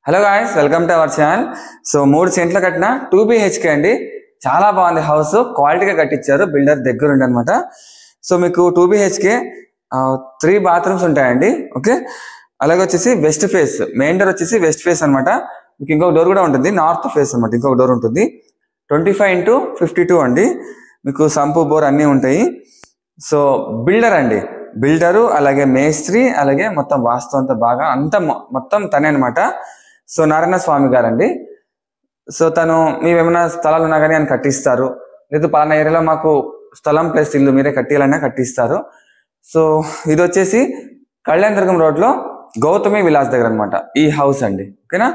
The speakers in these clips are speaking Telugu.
Hello guys, welcome to our channel. So 3 సెంట్ల కట్టిన 2 BHK అండి. చాలా బాగుంది హౌస్, క్వాలిటీగా కట్టించారు, బిల్డర్ దగ్గర ఉండి అనమాట. సో మీకు 2 BHK 3 బాత్రూమ్స్ ఉంటాయండి. ఓకే, అలాగే వచ్చేసి వెస్ట్ ఫేస్, మెయిన్ డోర్ వచ్చేసి వెస్ట్ ఫేస్ అనమాట. మీకు ఇంకొక డోర్ కూడా ఉంటుంది, నార్త్ ఫేస్ అనమాట. ఇంకొక డోర్ ఉంటుంది, 25x52 అండి. మీకు సంపు బోర్ అన్నీ ఉంటాయి. సో బిల్డర్ అండి, బిల్డరు అలాగే మేస్త్రి అలాగే మొత్తం వాస్తు అంతా బాగా అంతా మొత్తం తనే అనమాట. సో నారాయణ స్వామి గారండి. సో తను మేమేమైనా స్థలాలు ఉన్నా కానీ ఆయన కట్టిస్తారు, లేదు పలానా ఏరియాలో మాకు స్థలం ప్లస్ ఇల్లు మీరే కట్టియాలన్నా కట్టిస్తారు. సో ఇది వచ్చేసి కళ్యాణదుర్గం రోడ్లో గౌతమి విలాస్ దగ్గర అనమాట ఈ హౌస్ అండి. ఓకేనా,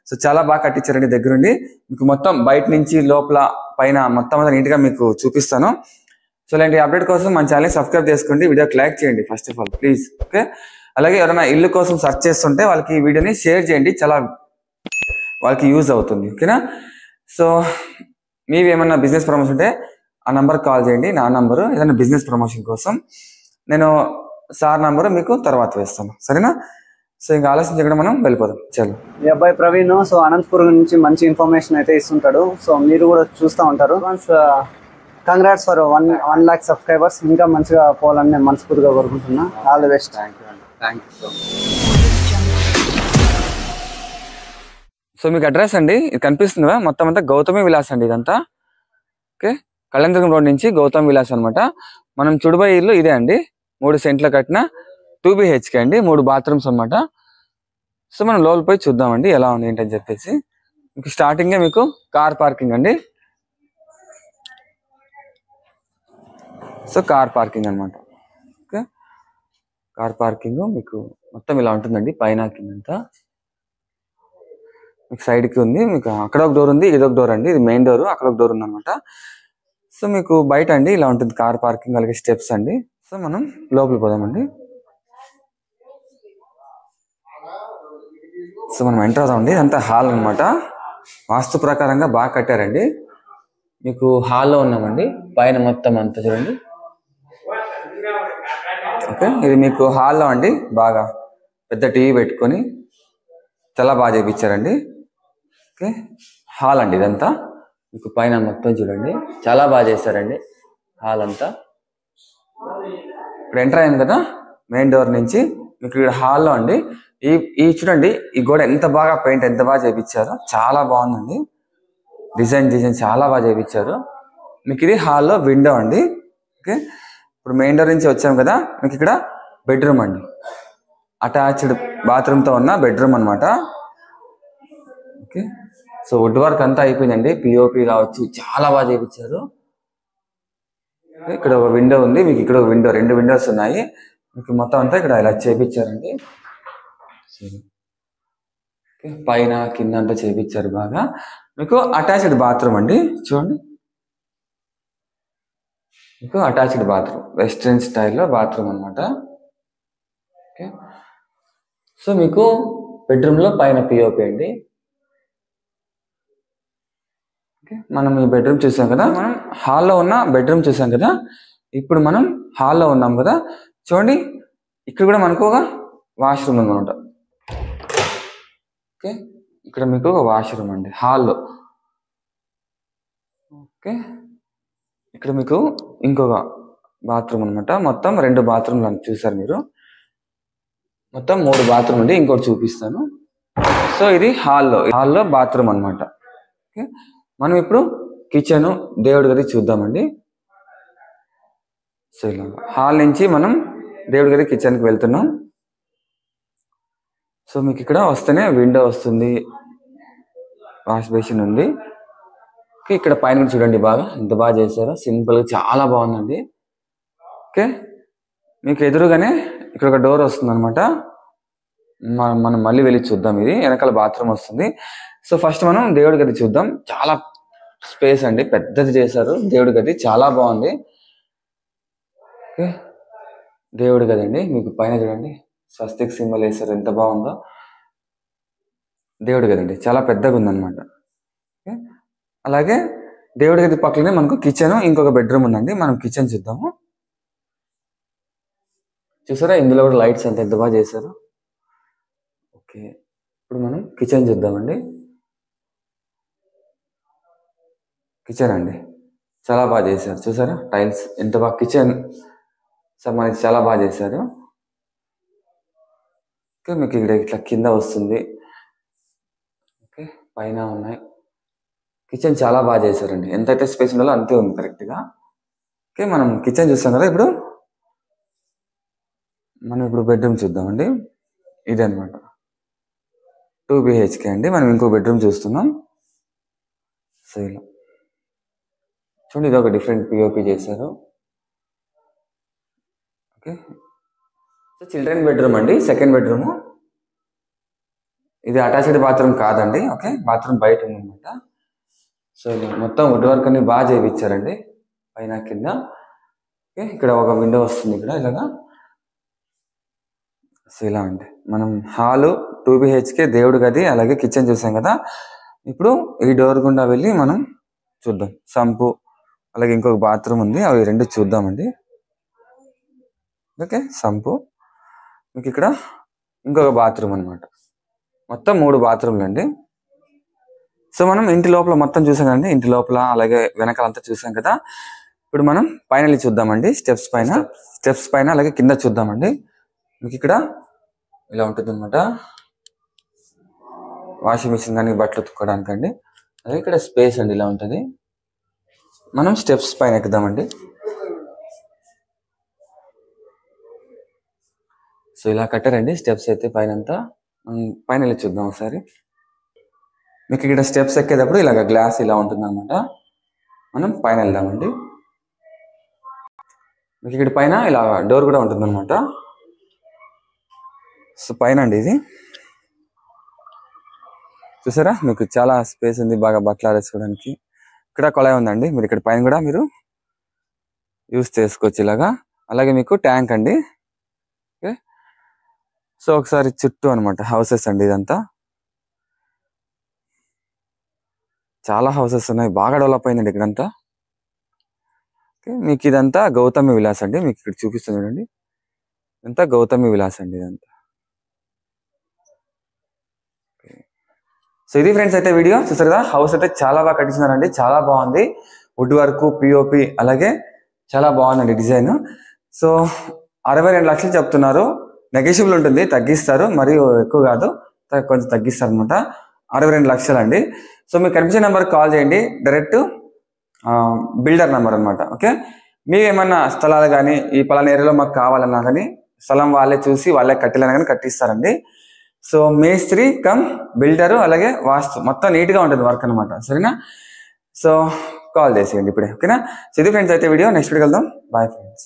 సో చాలా బాగా కట్టించారండి దగ్గరుండి. మీకు మొత్తం బయట నుంచి లోపల పైన మొత్తం అంతా నీట్గా మీకు చూపిస్తాను. సో ఇలాంటి అప్డేట్ కోసం మన ఛానల్ సబ్స్క్రైబ్ చేసుకోండి, వీడియోకి లైక్ చేయండి first of all please. Okay, అలాగే ఎవరైనా ఇల్లు కోసం సెర్చ్ చేస్తుంటే వాళ్ళకి ఈ వీడియోని షేర్ చేయండి, చాలా వాళ్ళకి యూజ్ అవుతుంది. ఓకేనా, సో మీవి ఏమన్నా బిజినెస్ ప్రమోషన్ ఉంటే ఆ నంబర్కి కాల్ చేయండి, నా నంబరు. ఏదైనా బిజినెస్ ప్రమోషన్ కోసం నేను సార్ నంబరు మీకు తర్వాత వేస్తాను, సరేనా? సో ఇంకా ఆలోచించకుండా మనం వెళ్ళిపోదాం. చలో. మీ అబ్బాయి ప్రవీణ్ సో అనంతపురం నుంచి మంచి ఇన్ఫర్మేషన్ అయితే ఇస్తుంటాడు. సో మీరు కూడా చూస్తూ ఉంటారు. Congrats for 1 lakh subscribers. ఇంకా మంచిగా పోవాలని నేను మనస్ఫూర్తిగా కోరుకుంటున్నా. All the best. Thank you. So మీకు అడ్రస్ అండి, ఇది కనిపిస్తుంది కదా, మొత్తం అంతా గౌతమి విలాస్ అండి ఇదంతా. ఓకే, కళ్యాణదుర్గం రోడ్ నుంచి గౌతమి విలాస్ అనమాట. మనం చూడబోయే ఇల్లు ఇదే అండి, 3 సెంట్ల కట్టిన 2 BHK అండి, 3 బాత్రూమ్స్ అనమాట. సో మనం లోపల పోయి చూద్దామండి ఎలా ఉంది ఏంటని చెప్పేసి. మీకు స్టార్టింగే మీకు కార్ పార్కింగ్ అండి. సో కార్ పార్కింగ్ అనమాట. ఓకే, కార్ పార్కింగ్ మీకు మొత్తం ఇలా ఉంటుందండి, పైన కిందంతా. మీకు సైడ్కి ఉంది, మీకు అక్కడ ఒక డోర్ ఉంది, ఇది ఒక డోర్ అండి, ఇది మెయిన్ డోర్, అక్కడ ఒక డోర్ ఉంది అనమాట. సో మీకు బయట అండి ఇలా ఉంటుంది కార్ పార్కింగ్, అలాగే స్టెప్స్ అండి. సో మనం లోపలికి పోదామండి. సో మనం ఎంటర్ అవుతామండి. ఇదంతా హాల్ అనమాట, వాస్తు ప్రకారంగా బాగా కట్టారండి. మీకు హాల్లో ఉన్నామండి, పైన మొత్తం అంతా చూడండి. ఓకే, ఇది మీకు హాల్లో అండి, బాగా పెద్ద టీవీ పెట్టుకొని చాలా బాగా చేయించారండి. ఓకే, హాల్ అండి ఇదంతా. మీకు పైన మొత్తం చూడండి, చాలా బాగా చేశారండి హాల్ అంతా. ఇప్పుడు ఎంటర్ అయ్యాం కదా మెయిన్ డోర్ నుంచి, మీకు ఇక్కడ హాల్లో అండి. ఈ చూడండి, ఈ గోడ ఎంత బాగా పెయింట్ ఎంత బాగా చేయించారు, చాలా బాగుందండి. డిజైన్ చాలా బాగా చేయించారు. మీకు ఇది హాల్లో విండో అండి. ఓకే, ఇప్పుడు మెయిన్ డోర్ నుంచి వచ్చాం కదా, మీకు ఇక్కడ బెడ్రూమ్ అండి, అటాచ్డ్ బాత్రూమ్తో ఉన్న బెడ్రూమ్ అనమాట. ఓకే, సో వుడ్ వర్క్ అంతా అయిపోయిందండి, పిఓపి కావచ్చు, చాలా బాగా చేయించారు. ఇక్కడ ఒక విండో ఉంది, మీకు ఇక్కడ ఒక విండో, 2 విండోస్ ఉన్నాయి. మీకు మొత్తం అంతా ఇక్కడ ఇలా చేయించారండి. పైన కింద అంతా చేయించారు బాగా. మీకు అటాచ్డ్ బాత్రూమ్ అండి, చూడండి. మీకు అటాచ్డ్ బాత్రూమ్, వెస్ట్రన్ స్టైల్లో బాత్రూమ్ అనమాట. ఓకే, సో మీకు బెడ్రూమ్లో పైన పిఓపి అండి. ఓకే, మనం ఈ బెడ్రూమ్ చూసాం కదా, మనం హాల్లో ఉన్న బెడ్రూమ్ చూసాం కదా. ఇప్పుడు మనం హాల్లో ఉన్నాం కదా, చూడండి ఇక్కడ కూడా మనకు ఒక వాష్రూమ్ ఉందన్నమాట. ఓకే, ఇక్కడ మీకు ఒక వాష్రూమ్ అండి హాల్లో. ఓకే, ఇక్కడ మీకు ఇంకొక బాత్రూమ్ అనమాట. మొత్తం 2 బాత్రూమ్లు అని చూసారు మీరు, మొత్తం 3 బాత్రూమ్ అండి. ఇంకోటి చూపిస్తాను. సో ఇది హాల్లో బాత్రూమ్ అనమాట. ఓకే, మనం ఇప్పుడు కిచెన్, దేవుడి గది చూద్దామండి. సో ఇలా హాల్ నుంచి మనం దేవుడి గది కిచెన్కి వెళ్తున్నాం. సో మీకు ఇక్కడ వస్తేనే విండో వస్తుంది, వాష్ బేసిన్ ఉంది. ఓకే, ఇక్కడ పైన చూడండి, బాగా ఎంత బాగా చేశారో, సింపుల్గా చాలా బాగుందండి. ఓకే, మీకు ఎదురుగానే ఇక్కడ ఒక డోర్ వస్తుంది అనమాట. మనం మళ్ళీ వెళ్ళి చూద్దాం. ఇది వెనకాల బాత్రూమ్ వస్తుంది. సో ఫస్ట్ మనం దేవుడి గది చూద్దాం. చాలా స్పేస్ అండి, పెద్దది చేశారు దేవుడి గది, చాలా బాగుంది. ఓకే, దేవుడి గది అండి, మీకు పైన చూడండి స్వస్తిక్ సింబల్ వేశారు, ఎంత బాగుందో. దేవుడి గది అండి, చాలా పెద్దగా ఉందన్నమాట. ఓకే, అలాగే దేవుడి గది పక్కనే మనకు కిచెన్, ఇంకొక బెడ్రూమ్ ఉందండి. మనం కిచెన్ చూద్దాము. చూసారా, ఇందులో కూడా లైట్స్ అంత ఎంత బాగా చేశారు. ఓకే, ఇప్పుడు మనం కిచెన్ చూద్దామండి. కిచెన్ అండి చాలా బాగా చేశారు, చూసారా టైల్స్ ఎంత బాగా. కిచెన్ సార్ మనకి చాలా బాగా చేశారు. ఓకే, మీకు ఇక్కడ ఇట్లా కింద వస్తుంది. ఓకే, పైన ఉన్నాయి. కిచెన్ చాలా బాగా చేశారండి, ఎంతైతే స్పేస్ ఉండాలో అంతే ఉంది కరెక్ట్గా. ఓకే, మనం కిచెన్ చూస్తాం కదా. ఇప్పుడు మనం బెడ్రూమ్ చూద్దామండి. ఇది అనమాట 2 BHK అండి. మనం ఇంకో బెడ్రూమ్ చూస్తున్నాం. సో ఇలా చూడండి, ఇది ఒక డిఫరెంట్ పిఓపి చేశారు. ఓకే, సో చిల్డ్రన్ బెడ్రూమ్ అండి, సెకండ్ బెడ్రూమ్. ఇది అటాచ్డ్ బాత్రూమ్ కాదండి. ఓకే, బాత్రూమ్ బయట ఉందన్నమాట. సో ఇది మొత్తం వుడ్ వర్క్ అని బాగా చేయించారండి, పైన కింద. ఓకే, ఇక్కడ ఒక విండో వస్తుంది ఇక్కడ ఇలాగా. సో ఇలా అండి మనం హాలు 2 BHK దేవుడి గది అలాగే కిచెన్ చూసాం కదా. ఇప్పుడు ఈ డోర్ గుండా వెళ్ళి మనం చూద్దాం. సంపు అలాగే ఇంకొక బాత్రూమ్ ఉంది, అవి రెండు చూద్దామండి. ఓకే, సంపు మీకు ఇక్కడ ఇంకొక బాత్రూమ్ అనమాట. మొత్తం 3 బాత్రూమ్లు అండి. సో మనం ఇంటి లోపల మొత్తం చూసాం కదండి, ఇంటి లోపల అలాగే వెనకాలంతా చూసాం కదా. ఇప్పుడు మనం పైన చూద్దామండి, స్టెప్స్ పైన అలాగే కింద చూద్దామండి. మీకు ఇక్కడ ఇలా ఉంటుంది అనమాట, వాషింగ్ మిషన్ కానీ బట్టలు ఉతుక్కోవడానికి అండి. అలాగే ఇక్కడ స్పేస్ అండి ఇలా ఉంటుంది. మనం స్టెప్స్ పైన ఎక్కుదామండి. సో ఇలా కట్టారండి స్టెప్స్ అయితే పైన అంతా. పైన వెళ్ళి చూద్దాం ఒకసారి. మీకు ఇక్కడ స్టెప్స్ ఎక్కేటప్పుడు ఇలాగ గ్లాస్ ఇలా ఉంటుంది అనమాట. మనం పైన వెళ్దామండి. మీకు ఇక్కడ పైన ఇలా డోర్ కూడా ఉంటుంది అనమాట. సో పైన అండి ఇది చూసారా, మీకు చాలా స్పేస్ ఉంది, బాగా బట్టలు ఆరేసుకోవడానికి. ఇక్కడ కొళాయి ఉందండి, మీరు ఇక్కడ పైన కూడా మీరు యూస్ చేసుకోవచ్చు ఇలాగా. అలాగే మీకు ట్యాంక్ అండి. ఓకే, సో ఒకసారి చుట్టూ అనమాట హౌసెస్ అండి. ఇదంతా చాలా హౌసెస్ ఉన్నాయి, బాగా డెవలప్ అయిందండి ఇక్కడంతా. ఓకే, మీకు ఇదంతా గౌతమి విలాస్ అండి, మీకు ఇక్కడ చూపిస్తుంది చూడండి. ఇదంతా గౌతమి విలాస్ అండి ఇదంతా. సో ఇది ఫ్రెండ్స్ అయితే వీడియో చూసారు కదా. హౌస్ అయితే చాలా బాగా కట్టించినారండి, చాలా బాగుంది. వుడ్ వర్క్, పిఓపి అలాగే చాలా బాగుందండి డిజైన్. సో 62 లక్షలు చెప్తున్నారు, నెగోషియబుల్ ఉంటుంది, తగ్గిస్తారు, మరియు ఎక్కువ కాదు, కొంచెం తగ్గిస్తారు అనమాట. 62 లక్షలు అండి. సో మీకు కనిపించే నెంబర్కి కాల్ చేయండి, డైరెక్ట్ బిల్డర్ నెంబర్ అనమాట. ఓకే, మీరు ఏమన్నా స్థలాలు కానీ ఈ పలానా ఏరియాలో మాకు కావాలన్నా కానీ స్థలం వాళ్ళే చూసి వాళ్ళే కట్టాలన్నా కానీ కట్టిస్తారండి. సో మేస్త్రి కమ్ బిల్డరు అలాగే వాస్తు మొత్తం నీట్గా ఉంటుంది వర్క్ అనమాట. సరేనా, సో కాల్ చేసేయండి ఇప్పుడే. ఓకేనా. సో ఇది ఫ్రెండ్స్ అయితే వీడియో, నెక్స్ట్ వీడియో వెళ్దాం. Bye friends.